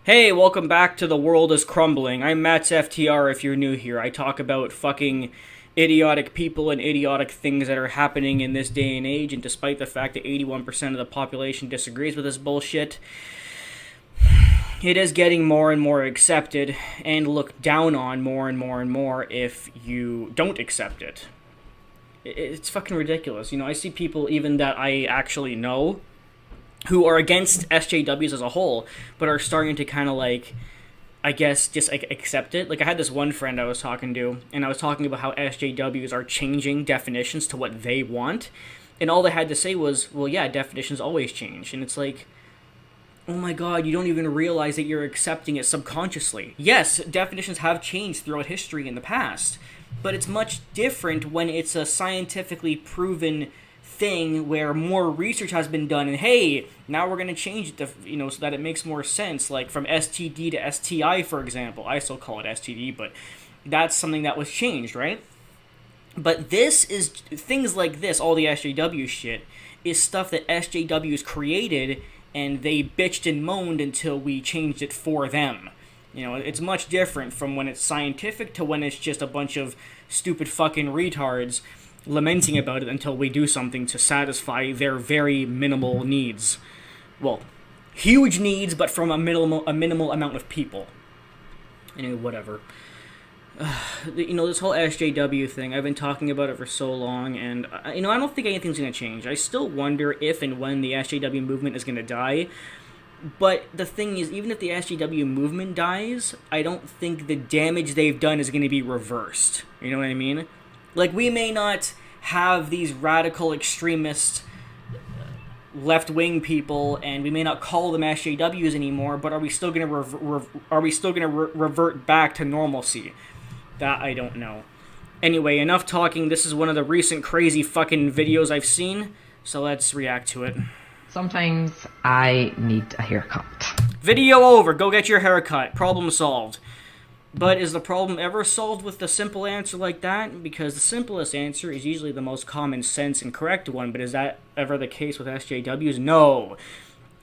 Hey, welcome back to The World is Crumbling. I'm Matt's FTR if you're new here. I talk about fucking idiotic people and idiotic things that are happening in this day and age, and despite the fact that 81% of the population disagrees with this bullshit, it is getting more and more accepted and looked down on more and more and more if you don't accept it. It's fucking ridiculous. You know, I see people even that I actually know who are against SJWs as a whole, but are starting to kind of like, I guess, just like accept it. Like I had this one friend I was talking to, and I was talking about how SJWs are changing definitions to what they want, and all they had to say was, well, yeah, definitions always change. And it's like, oh my god, you don't even realize that you're accepting it subconsciously. Yes, definitions have changed throughout history in the past, but it's much different when it's a scientifically proven thing where more research has been done, and hey, now we're going to change it to, so that it makes more sense, like from STD to STI, for example. I still call it STD, but that's something that was changed, right? But this is, things like this, all the SJW shit, is stuff that SJWs created, and they bitched and moaned until we changed it for them. You know, it's much different from when it's scientific to when it's just a bunch of stupid fucking retards lamenting about it until we do something to satisfy their very minimal needs. Well, huge needs, but from a minimal amount of people. Anyway, whatever. This whole SJW thing, I've been talking about it for so long, and, I don't think anything's going to change. I still wonder if and when the SJW movement is going to die. But the thing is, even if the SJW movement dies, I don't think the damage they've done is going to be reversed. You know what I mean? Like, we may not have these radical extremist left-wing people, and we may not call them SJWs anymore, but are we still going to revert back to normalcy? That I don't know. Anyway, enough talking. This is one of the recent crazy fucking videos I've seen, so let's react to it. Sometimes I need a haircut. Video over. Go get your haircut. Problem solved. But is the problem ever solved with the simple answer like that? Because the simplest answer is usually the most common sense and correct one, but is that ever the case with SJWs? No.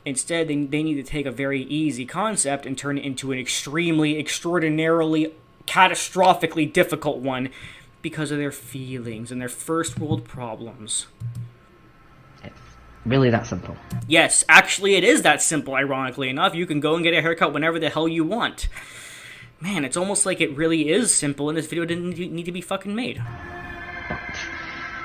Instead, they need to take a very easy concept and turn it into an extremely, extraordinarily, catastrophically difficult one because of their feelings and their first world problems. It's really that simple. Yes, actually it is that simple, ironically enough. You can go and get a haircut whenever the hell you want. Man, it's almost like it really is simple, and this video didn't need to be fucking made. But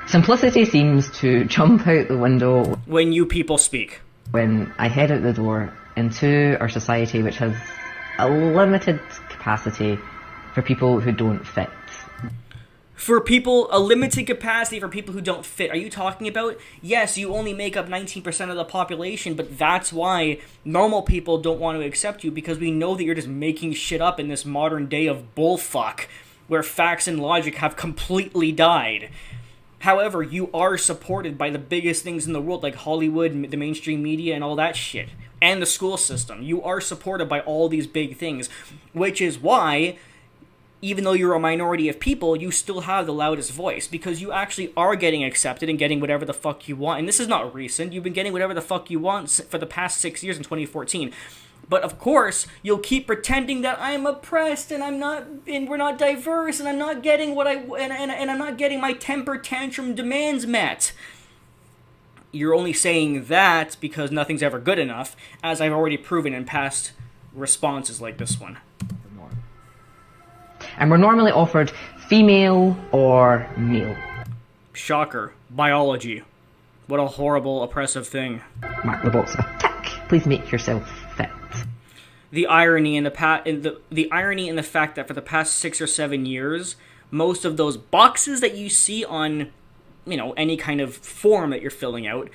simplicity seems to jump out the window when you people speak. When I head out the door into our society, which has a limited capacity for people who don't fit. A limited capacity for people who don't fit. Are you talking about, yes, you only make up 19% of the population, but that's why normal people don't want to accept you, because we know that you're just making shit up in this modern day of bullfuck, where facts and logic have completely died. However, you are supported by the biggest things in the world, like Hollywood, the mainstream media, and all that shit. And the school system. You are supported by all these big things, which is why, even though you're a minority of people, you still have the loudest voice, because you actually are getting accepted and getting whatever the fuck you want. And this is not recent. You've been getting whatever the fuck you want for the past 6 years in 2014. But of course, you'll keep pretending that I'm oppressed and we're not diverse, and I'm not getting and I'm not getting my temper tantrum demands met. You're only saying that because nothing's ever good enough, as I've already proven in past responses like this one. And we're normally offered female or male. Shocker. Biology. What a horrible, oppressive thing. Mark the box a tick. Please make yourself fit. The irony in the irony in the fact that for the past 6 or 7 years, most of those boxes that you see on, any kind of form that you're filling out,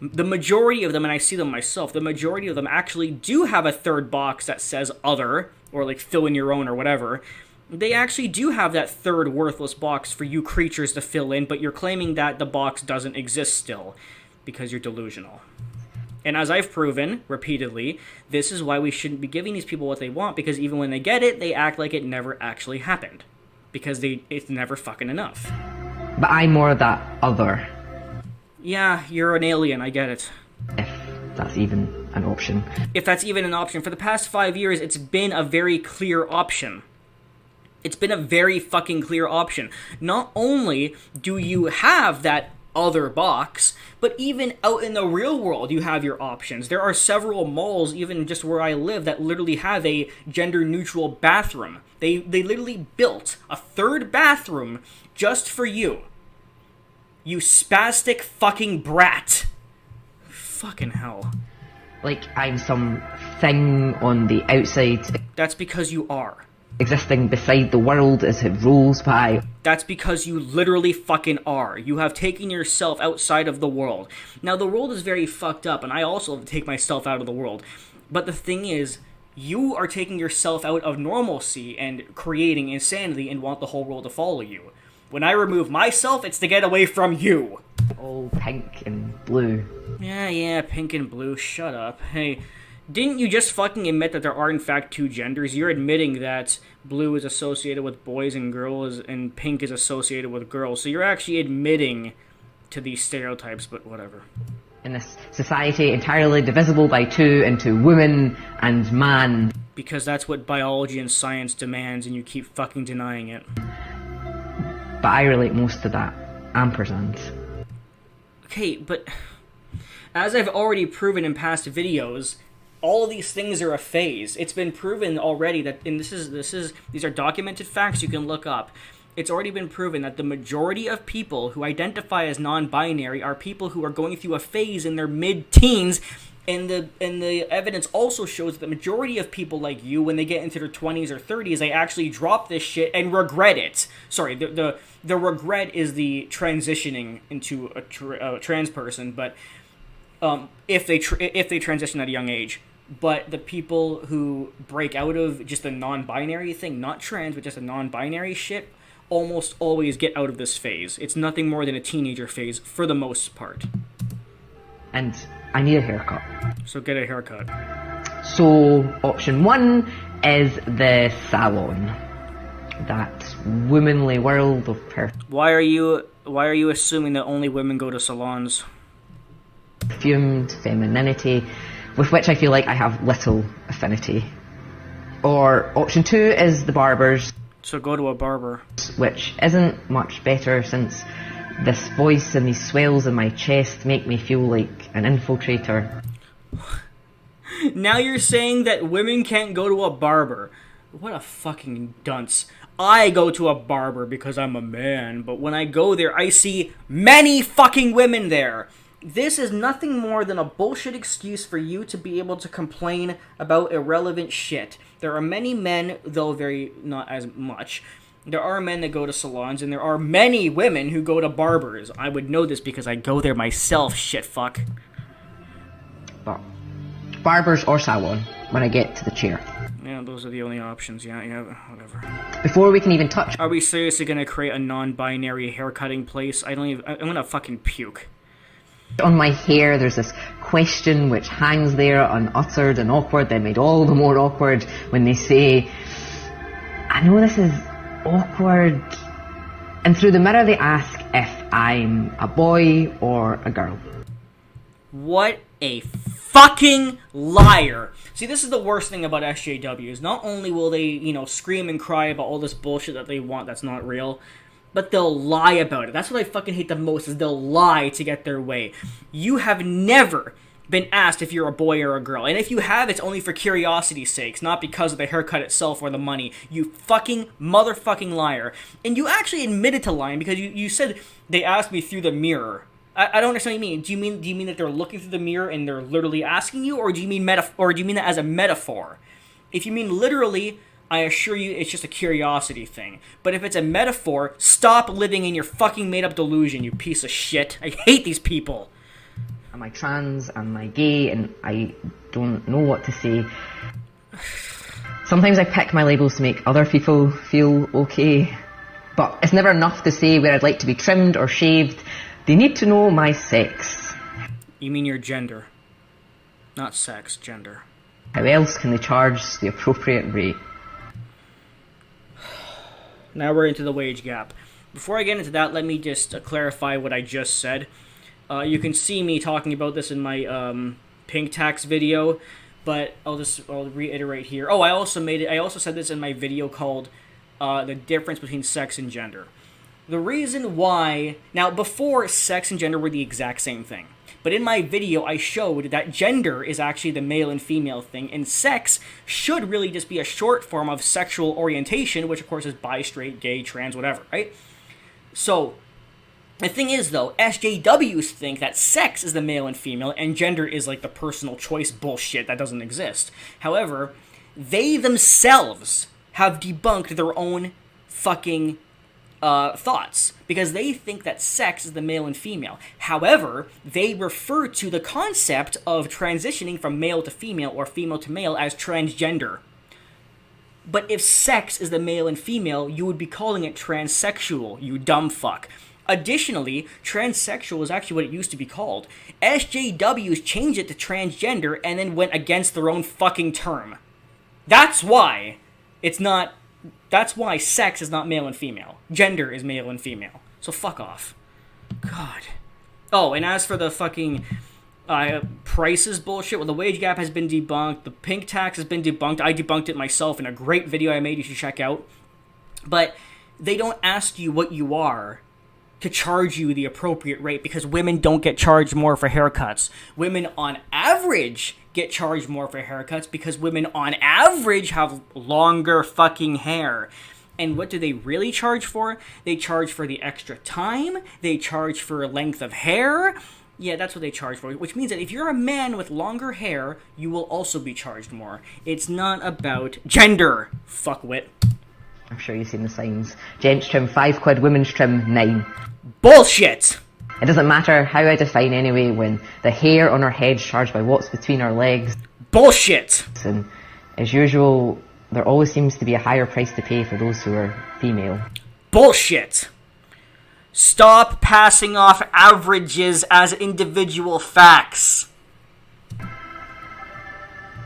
the majority of them, and I see them myself, the majority of them actually do have a third box that says other, or like fill in your own or whatever. They actually do have that third worthless box for you creatures to fill in, but you're claiming that the box doesn't exist still, because you're delusional. And as I've proven, repeatedly, this is why we shouldn't be giving these people what they want, because even when they get it, they act like it never actually happened. Because it's never fucking enough. But I'm more that other. Yeah, you're an alien, I get it. If that's even an option. If that's even an option. For the past 5 years, it's been a very clear option. It's been a very fucking clear option. Not only do you have that other box, but even out in the real world, you have your options. There are several malls, even just where I live, that literally have a gender-neutral bathroom. They literally built a third bathroom just for you. You spastic fucking brat. Fucking hell. Like I'm some thing on the outside, That's because you are. existing beside the world as it rolls by. That's because you literally fucking are. You have taken yourself outside of the world. Now, the world is very fucked up, and I also have to take myself out of the world. But the thing is, you are taking yourself out of normalcy and creating insanity and want the whole world to follow you. When I remove myself, it's to get away from you. All pink and blue. Yeah, pink and blue, shut up. Hey, didn't you just fucking admit that there are in fact two genders? You're admitting that blue is associated with boys and girls and pink is associated with girls. So you're actually admitting to these stereotypes, but whatever. In this society entirely divisible by two into woman and man. Because that's what biology and science demands and you keep fucking denying it. But I relate most to that ampersand. Okay, but as I've already proven in past videos, all of these things are a phase. It's been proven already that, and these are documented facts you can look up. It's already been proven that the majority of people who identify as non-binary are people who are going through a phase in their mid-teens, and the evidence also shows that the majority of people like you, when they get into their 20s or 30s, they actually drop this shit and regret it. Sorry, the regret is the transitioning into a trans person, but if they transition at a young age. But the people who break out of just the non-binary thing, not trans, but just a non-binary shit, almost always get out of this phase. It's nothing more than a teenager phase for the most part. And I need a haircut. So get a haircut. So option one is the salon. That womanly world of Why are you assuming that only women go to salons? perfumed femininity, with which I feel like I have little affinity. Or option two is the barbers. So go to a barber. Which isn't much better since this voice and these swells in my chest make me feel like an infiltrator. Now you're saying that women can't go to a barber. What a fucking dunce. I go to a barber because I'm a man, but when I go there, I see many fucking women there. This is nothing more than a bullshit excuse for you to be able to complain about irrelevant shit. There are many men, though very not as much. There are men that go to salons, and there are many women who go to barbers. I would know this because I go there myself, shitfuck. But barbers or salon when I get to the chair. Yeah, those are the only options. Yeah, whatever. Before we can even touch Are we seriously gonna create a non-binary haircutting place? I'm gonna fucking puke. on my hair, there's this question which hangs there unuttered and awkward, then made all the more awkward when they say, I know this is awkward. And through the mirror they ask if I'm a boy or a girl. What a fucking liar. See, this is the worst thing about SJWs. Not only will they, scream and cry about all this bullshit that they want that's not real, but they'll lie about it. That's what I fucking hate the most, is they'll lie to get their way. You have never been asked if you're a boy or a girl. And if you have, it's only for curiosity's sakes, not because of the haircut itself or the money. You fucking motherfucking liar. And you actually admitted to lying because you said they asked me through the mirror. I don't understand what you mean. Do you mean that they're looking through the mirror and they're literally asking you, or do you mean that as a metaphor? If you mean literally, I assure you it's just a curiosity thing. But if it's a metaphor, stop living in your fucking made-up delusion, you piece of shit. I hate these people. Am I trans? Am I gay? And I don't know what to say. Sometimes I pick my labels to make other people feel okay. But it's never enough to say where I'd like to be trimmed or shaved. They need to know my sex. You mean your gender. Not sex, gender. How else can they charge the appropriate rate? Now we're into the wage gap. Before I get into that, let me just clarify what I just said. You can see me talking about this in my pink tax video, but I'll reiterate here. Oh, I also said this in my video called the difference between sex and gender. The reason why, now before sex and gender were the exact same thing, but in my video I showed that gender is actually the male and female thing, and sex should really just be a short form of sexual orientation, which of course is bi, straight, gay, trans, whatever, right? So, the thing is though, SJWs think that sex is the male and female, and gender is like the personal choice bullshit that doesn't exist. However, they themselves have debunked their own fucking thoughts, because they think that sex is the male and female. However, they refer to the concept of transitioning from male to female or female to male as transgender. But if sex is the male and female, you would be calling it transsexual, you dumb fuck. Additionally, transsexual is actually what it used to be called. SJWs changed it to transgender and then went against their own fucking term. That's why it's not... That's why sex is not male and female. Gender is male and female. So fuck off. God. Oh, and as for the fucking prices bullshit, well, the wage gap has been debunked. The pink tax has been debunked. I debunked it myself in a great video I made you should check out. But they don't ask you what you are to charge you the appropriate rate, because women don't get charged more for haircuts. Women on average get charged more for haircuts because women on average have longer fucking hair. And what do they really charge for? They charge for the extra time, they charge for length of hair. Yeah, that's what they charge for, which means that if you're a man with longer hair, you will also be charged more. It's not about gender, fuckwit. I'm sure you've seen the signs. Gents trim £5, women's trim 9. Bullshit! It doesn't matter how I define anyway when the hair on our head's charged by what's between our legs. Bullshit! And as usual, there always seems to be a higher price to pay for those who are female. Bullshit! Stop passing off averages as individual facts.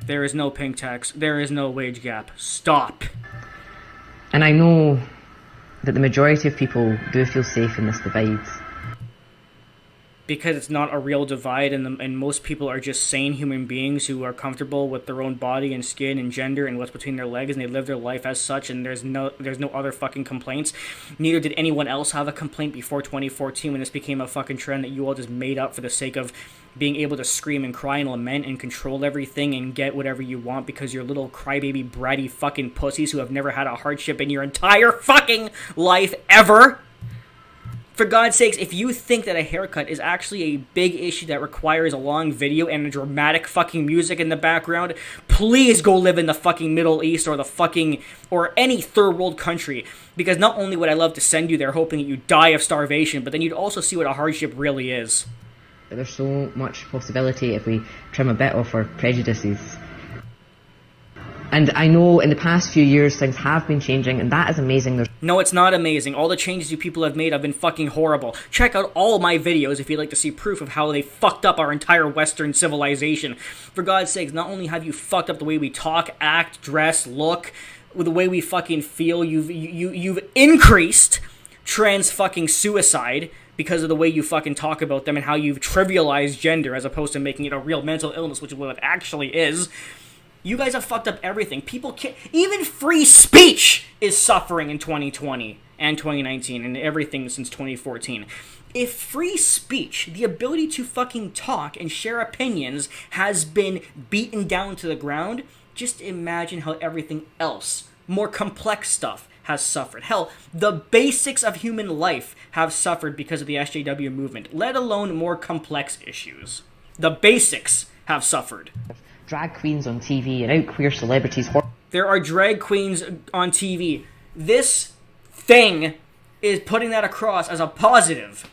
There is no pink tax. There is no wage gap. Stop. And I know that the majority of people do feel safe in this divide. Because it's not a real divide, and most people are just sane human beings who are comfortable with their own body and skin and gender and what's between their legs, and they live their life as such, and there's no other fucking complaints. Neither did anyone else have a complaint before 2014 when this became a fucking trend that you all just made up for the sake of being able to scream and cry and lament and control everything and get whatever you want because you're little crybaby bratty fucking pussies who have never had a hardship in your entire fucking life ever. For God's sakes, if you think that a haircut is actually a big issue that requires a long video and a dramatic fucking music in the background, please go live in the fucking Middle East or any third world country. Because not only would I love to send you there hoping that you die of starvation, but then you'd also see what a hardship really is. There's so much possibility if we trim a bit off our prejudices. And I know in the past few years things have been changing, and that is amazing. No, it's not amazing. All the changes you people have made have been fucking horrible. Check out all my videos if you'd like to see proof of how they fucked up our entire Western civilization. For God's sakes, not only have you fucked up the way we talk, act, dress, look, with the way we fucking feel, you've increased trans fucking suicide because of the way you fucking talk about them and how you've trivialized gender as opposed to making it a real mental illness, which is what it actually is. You guys have fucked up everything. People can't... Even free speech is suffering in 2020 and 2019 and everything since 2014. If free speech, the ability to fucking talk and share opinions, has been beaten down to the ground, just imagine how everything else, more complex stuff, has suffered. Hell, the basics of human life have suffered because of the SJW movement, let alone more complex issues. The basics have suffered. Drag queens on TV and out queer celebrities. There are drag queens on TV. This thing is putting that across as a positive.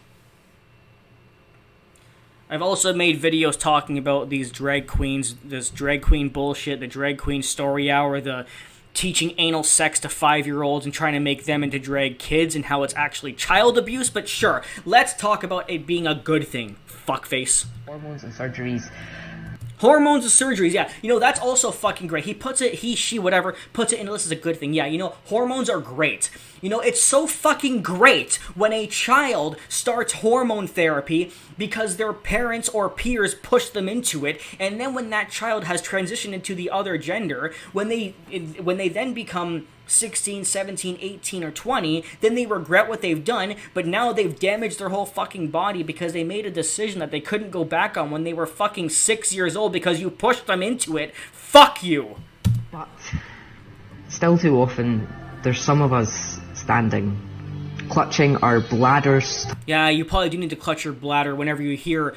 I've also made videos talking about these drag queens, this drag queen bullshit, the drag queen story hour, the teaching anal sex to 5-year-olds and trying to make them into drag kids and how it's actually child abuse. But sure, let's talk about it being a good thing, fuckface. Hormones and surgeries. Hormones and surgeries, yeah. That's also fucking great. He, she, whatever, puts it in the list as a good thing. Yeah, hormones are great. It's so fucking great when a child starts hormone therapy because their parents or peers push them into it, and then when that child has transitioned into the other gender, when they then become 16, 17, 18, or 20, then they regret what they've done, but now they've damaged their whole fucking body because they made a decision that they couldn't go back on when they were fucking 6 years old because you pushed them into it. Fuck you! But still too often, there's some of us standing, clutching our bladders. Yeah, you probably do need to clutch your bladder whenever you hear...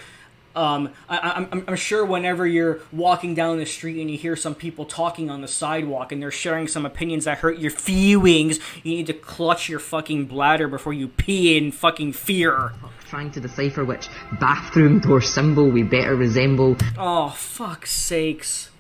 I'm sure whenever you're walking down the street and you hear some people talking on the sidewalk and they're sharing some opinions that hurt your feelings, you need to clutch your fucking bladder before you pee in fucking fear. Trying to decipher which bathroom door symbol we better resemble. Oh, fuck's sakes.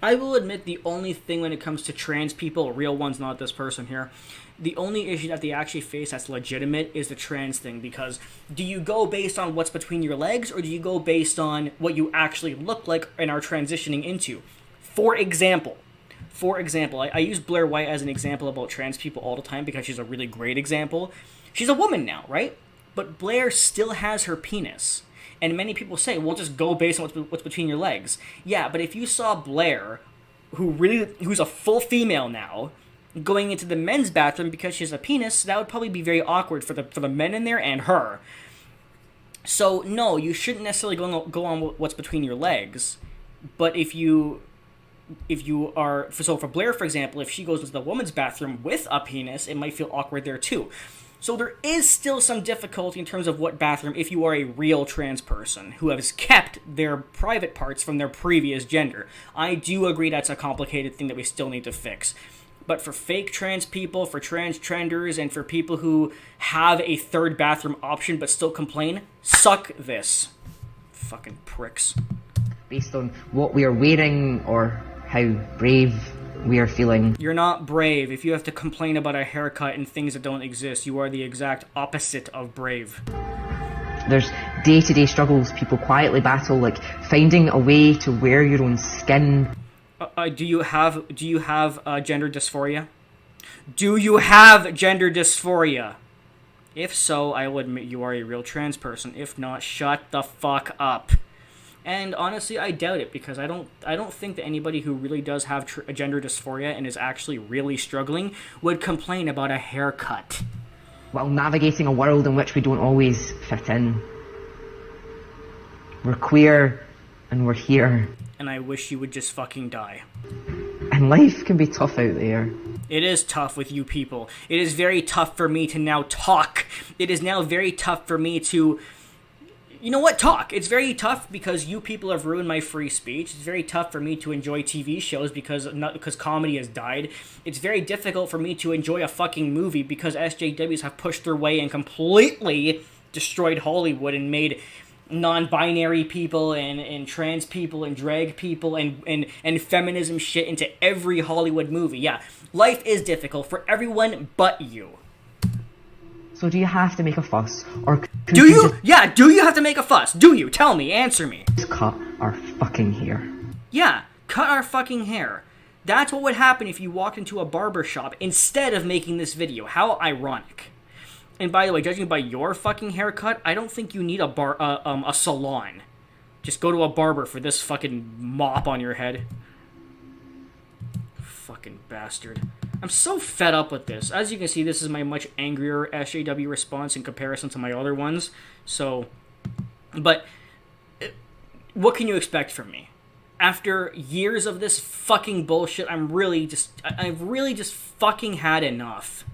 I will admit the only thing when it comes to trans people, real ones, not this person here, the only issue that they actually face that's legitimate is the trans thing, because do you go based on what's between your legs, or do you go based on what you actually look like and are transitioning into? For example, I use Blair White as an example about trans people all the time because she's a really great example. She's a woman now, right? But Blair still has her penis. And many people say, well, just go based on what's between your legs. Yeah, but if you saw Blair, who's a full female now, going into the men's bathroom because she has a penis, that would probably be very awkward for the men in there and her. So no, you shouldn't necessarily go on what's between your legs. But if you are, so for Blair, for example, if she goes into the woman's bathroom with a penis, it might feel awkward there too. So there is still some difficulty in terms of what bathroom if you are a real trans person who has kept their private parts from their previous gender. I do agree that's a complicated thing that we still need to fix. But for fake trans people, for transgenders, and for people who have a third bathroom option but still complain, suck this. Fucking pricks. Based on what we are wearing or how brave we are feeling. You're not brave. If you have to complain about a haircut and things that don't exist, you are the exact opposite of brave. There's day-to-day struggles people quietly battle, like finding a way to wear your own skin. Do you have gender dysphoria? Do you have gender dysphoria? If so, I will admit you are a real trans person. If not, shut the fuck up. And honestly, I doubt it, because I don't think that anybody who really does have gender dysphoria and is actually really struggling would complain about a haircut. While navigating a world in which we don't always fit in. We're queer and we're here. And I wish you would just fucking die. And life can be tough out there. It is tough with you people. It is very tough for me to now talk. It is now very tough for me to... You know what? Talk. It's very tough because you people have ruined my free speech. It's very tough for me to enjoy TV shows because comedy has died. It's very difficult for me to enjoy a fucking movie because SJWs have pushed their way and completely destroyed Hollywood and made non-binary people and trans people and drag people and feminism shit into every Hollywood movie. Yeah, life is difficult for everyone but you. So do you have to make a fuss? Or do you? Yeah, do you have to make a fuss? Do you? Tell me, answer me. Just cut our fucking hair. Yeah, cut our fucking hair. That's what would happen if you walked into a barber shop instead of making this video. How ironic. And by the way, judging by your fucking haircut, I don't think you need a salon. Just go to a barber for this fucking mop on your head. Fucking bastard. I'm so fed up with this. As you can see, this is my much angrier SJW response in comparison to my other ones. So, but what can you expect from me? After years of this fucking bullshit, I've really just fucking had enough.